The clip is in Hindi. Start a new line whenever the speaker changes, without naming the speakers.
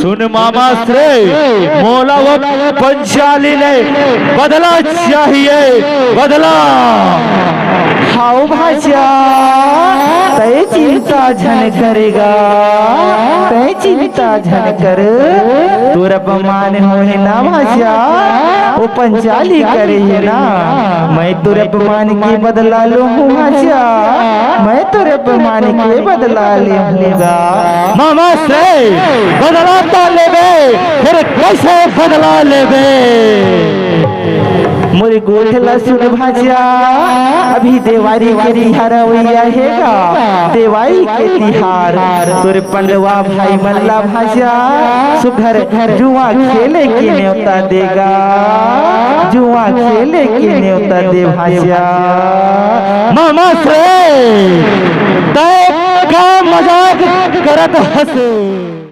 सुन मामा श्रे मोला वो पंचाली ने बदला चाहिए, बदला।
हाउ भाषा तय चिंता झन करेगा, तय चिंता झन कर। तोर अपमान होए ना भाषा, वो पंचाली करे है ना। मैं तोर अपमान के बदला लूँ भाषा, मैं तोर अपमान के बदला लूँगा।
मामा से बदला तो लेबे, फिर कैसे बदला लेबे?
मोरे गोठला सुन भाषा, अभी देवारी के तिहार हैगा, देवारी के तिहार। तोरे पंडवा भाई मल्ला भाषा सुघर जुआ खेले के न्योता देगा, जुआ खेले के न्योता दे भाषा।
मामा से तय का मजाक करत हसे।